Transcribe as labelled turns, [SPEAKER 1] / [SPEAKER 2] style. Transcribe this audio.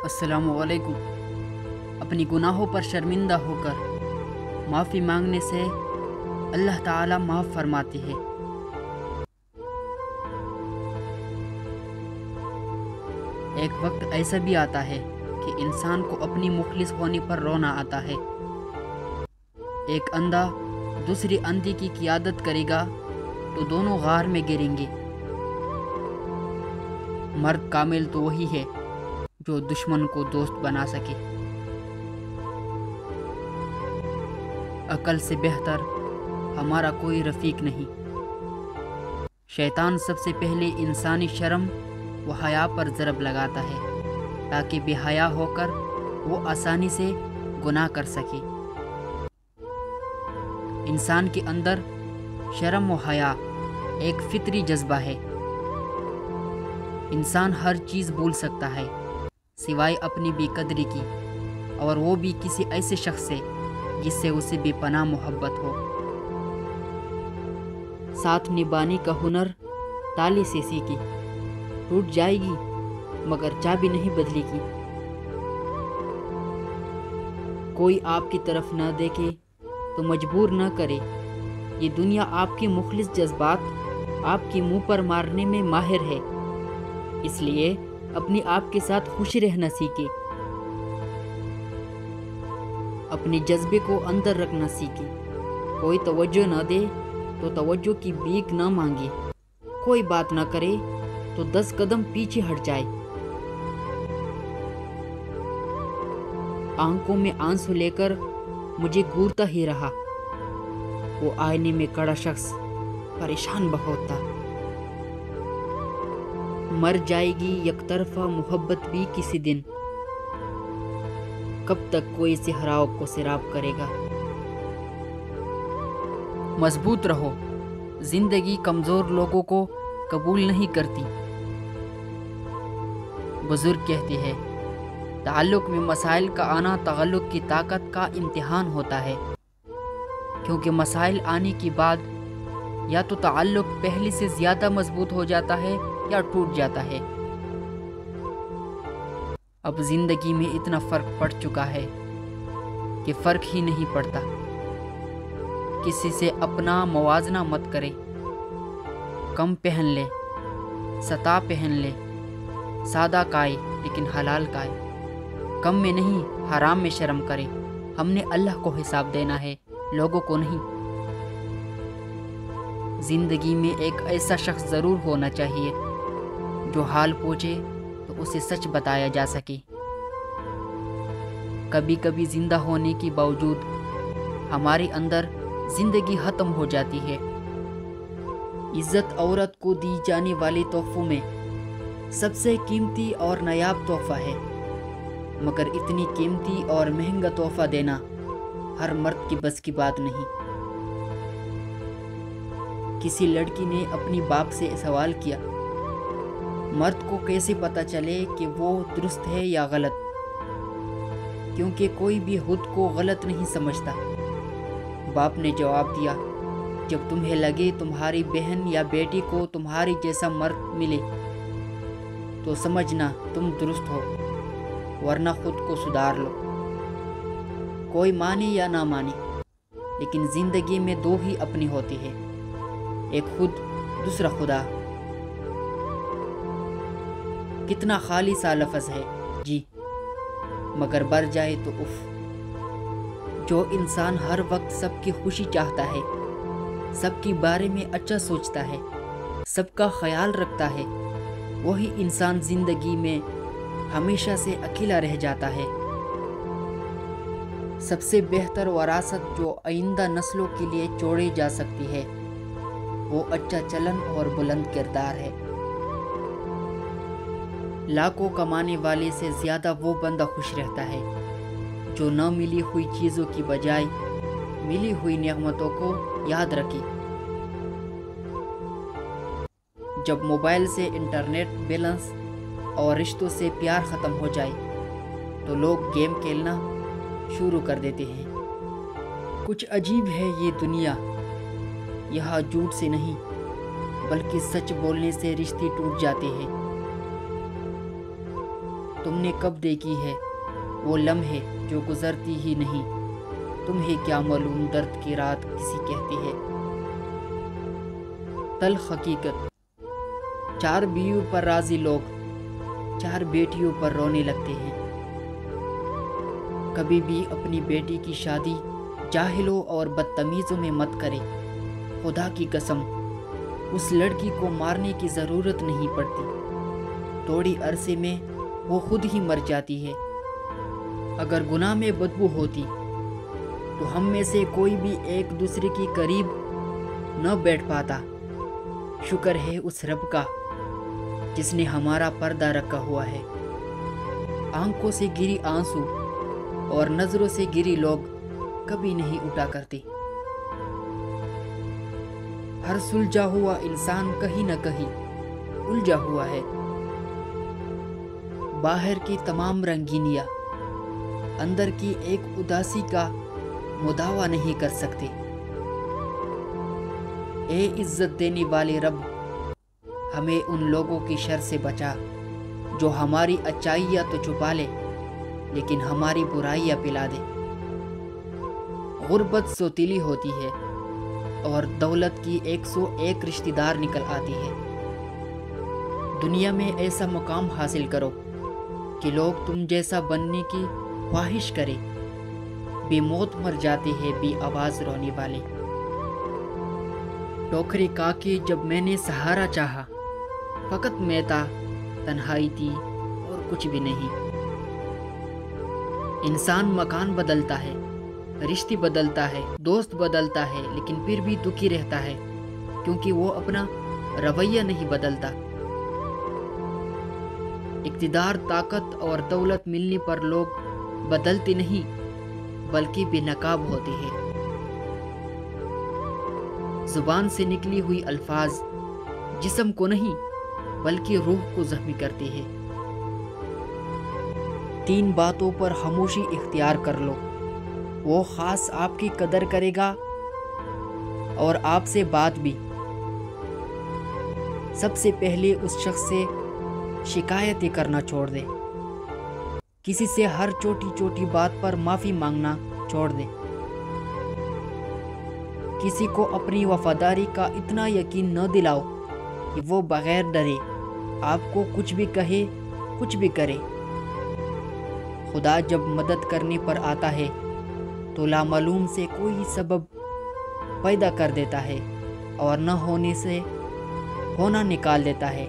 [SPEAKER 1] अस्सलामु अलैकुम। अपनी गुनाहों पर शर्मिंदा होकर माफ़ी मांगने से अल्लाह ताला माफ़ फरमाती है। एक वक्त ऐसा भी आता है कि इंसान को अपनी मुखलिस होने पर रोना आता है। एक अंधा दूसरी अंधी की क़ियादत करेगा तो दोनों गार में गिरेंगे। मर्द कामिल तो वही है जो दुश्मन को दोस्त बना सके। अकल से बेहतर हमारा कोई रफ़ीक नहीं। शैतान सबसे पहले इंसानी शर्म व हया पर ज़रब लगाता है ताकि बेहया होकर वो आसानी से गुनाह कर सके। इंसान के अंदर शर्म व हया एक फितरी जज्बा है। इंसान हर चीज़ भूल सकता है सिवाय अपनी बेकदरी की, और वो भी किसी ऐसे शख्स से जिससे उसे बेपनाह मोहब्बत हो। साथ निभाने का हुनर ताले से सीखी, टूट जाएगी मगर चाबी नहीं बदलेगी। कोई आपकी तरफ न देखे तो मजबूर न करे। ये दुनिया आपके मुखलिस जज्बात आपके मुंह पर मारने में माहिर है, इसलिए अपने आप के साथ खुश रहना सीखे। अपने जज्बे को अंदर रखना सीखे। कोई तवज्जो न दे तो तवज्जो की भीख न मांगे। कोई बात न करे तो 10 कदम पीछे हट जाए। आंखों में आंसू लेकर मुझे घूरता ही रहा। वो आईने में खड़ा शख्स परेशान बहुत था। मर जाएगी यकतरफा मोहब्बत भी किसी दिन। कब तक कोई सेहराव को सैराब करेगा। मजबूत रहो, जिंदगी कमजोर लोगों को कबूल नहीं करती। बुजुर्ग कहते हैं, ताल्लुक में मसाइल का आना तगल्लुक की ताकत का इम्तिहान होता है, क्योंकि मसाइल आने के बाद या तो ताल्लुक पहले से ज़्यादा मजबूत हो जाता है या टूट जाता है। अब ज़िंदगी में इतना फ़र्क पड़ चुका है कि फ़र्क ही नहीं पड़ता। किसी से अपना मुवाजना मत करे। कम पहन ले, सता पहन ले, सादा खाए लेकिन हलाल खाए। कम में नहीं हराम में शर्म करे। हमने अल्लाह को हिसाब देना है, लोगों को नहीं। ज़िंदगी में एक ऐसा शख्स ज़रूर होना चाहिए जो हाल पूछे तो उसे सच बताया जा सके। कभी कभी जिंदा होने के बावजूद हमारे अंदर ज़िंदगी ख़त्म हो जाती है। इज़्ज़त औरत को दी जाने वाले तोहफ़ों में सबसे कीमती और नायाब तोहफ़ा है, मगर इतनी कीमती और महंगा तोहफ़ा देना हर मर्द की बस की बात नहीं। किसी लड़की ने अपनी बाप से सवाल किया, मर्द को कैसे पता चले कि वो दुरुस्त है या गलत, क्योंकि कोई भी खुद को गलत नहीं समझता। बाप ने जवाब दिया, जब तुम्हें लगे तुम्हारी बहन या बेटी को तुम्हारी जैसा मर्द मिले तो समझना तुम दुरुस्त हो, वरना खुद को सुधार लो। कोई माने या ना माने, लेकिन ज़िंदगी में दो ही अपनी होती है, एक खुद, दूसरा खुदा। कितना खाली सा लफ्ज़ है जी, मगर बर जाए तो उफ। जो इंसान हर वक्त सबकी खुशी चाहता है, सबके बारे में अच्छा सोचता है, सबका ख्याल रखता है, वही इंसान ज़िंदगी में हमेशा से अकेला रह जाता है। सबसे बेहतर वरासत जो आइंदा नस्लों के लिए छोड़ी जा सकती है वो अच्छा चलन और बुलंद किरदार है। लाखों कमाने वाले से ज़्यादा वो बंदा खुश रहता है जो न मिली हुई चीज़ों की बजाय मिली हुई नेमतों को याद रखे। जब मोबाइल से इंटरनेट बैलेंस और रिश्तों से प्यार ख़त्म हो जाए तो लोग गेम खेलना शुरू कर देते हैं। कुछ अजीब है ये दुनिया, यहाँ झूठ से नहीं बल्कि सच बोलने से रिश्ते टूट जाते हैं। تم نے کب دیکھی ہے وہ لمحے جو گزرتی ہی نہیں؟ تمہیں کیا معلوم درد کی رات کسی کہتی ہے؟ تلخ حقیقت، 4 بیویوں پر راضی لوگ 4 بیٹیوں پر رونے لگتے ہیں۔ کبھی بھی اپنی بیٹی کی شادی جاہلوں اور بدتمیزوں میں مت کرے۔ خدا کی قسم، اس لڑکی کو مارنے کی ضرورت نہیں پڑتی، تھوڑی عرصے میں وہ خود ہی مر جاتی ہے۔ اگر گناہ میں بدبو ہوتی تو ہم میں سے کوئی بھی ایک دوسرے کی قریب نہ بیٹھ پاتا۔ شکر ہے اس رب کا جس نے ہمارا پردہ رکھا ہوا ہے۔ آنکھوں سے گری آنسو اور نظروں سے گری لوگ کبھی نہیں اٹھا کرتے۔ ہر سلجھا ہوا انسان کہیں نہ کہیں الجھا ہوا ہے۔ باہر کی تمام رنگینیاں اندر کی ایک اداسی کا مداوا نہیں کر سکتے۔ اے عزت دینے والے رب، ہمیں ان لوگوں کی شر سے بچا جو ہماری اچائیاں تو چھپا لے لیکن ہماری برائیاں پلا دے۔ غربت سوتیلی ہوتی ہے اور دولت کی 101 رشتہ دار نکل آتی ہے۔ دنیا میں ایسا مقام حاصل کرو کہ لوگ تم جیسا بننے کی خواہش کرے۔ بے موت مر جاتے ہیں بے آواز رونے والے۔ ٹوکرے کا کے جب میں نے سہارا چاہا، فقط میں تھا، تنہائی تھی اور کچھ بھی نہیں۔ انسان مکان بدلتا ہے، رشتے بدلتا ہے، دوست بدلتا ہے، لیکن پھر بھی دکھی رہتا ہے کیونکہ وہ اپنا رویہ نہیں بدلتا۔ اقتدار، طاقت اور دولت ملنے پر لوگ بدلتے نہیں بلکہ بے نقاب ہوتے ہیں۔ زبان سے نکلی ہوئی الفاظ جسم کو نہیں بلکہ روح کو زخمی کرتے ہیں۔ 3 باتوں پر خاموشی اختیار کر لو، وہ خاص آپ کی قدر کرے گا اور آپ سے بات بھی۔ سب سے پہلے اس شخص سے شکایتیں کرنا چھوڑ دے۔ کسی سے ہر چھوٹی چھوٹی بات پر معافی مانگنا چھوڑ دے۔ کسی کو اپنی وفاداری کا اتنا یقین نہ دلاؤ کہ وہ بغیر ڈرے آپ کو کچھ بھی کہے، کچھ بھی کرے۔ خدا جب مدد کرنے پر آتا ہے تو لامعلوم سے کوئی سبب پیدا کر دیتا ہے اور نہ ہونے سے ہونا نکال دیتا ہے۔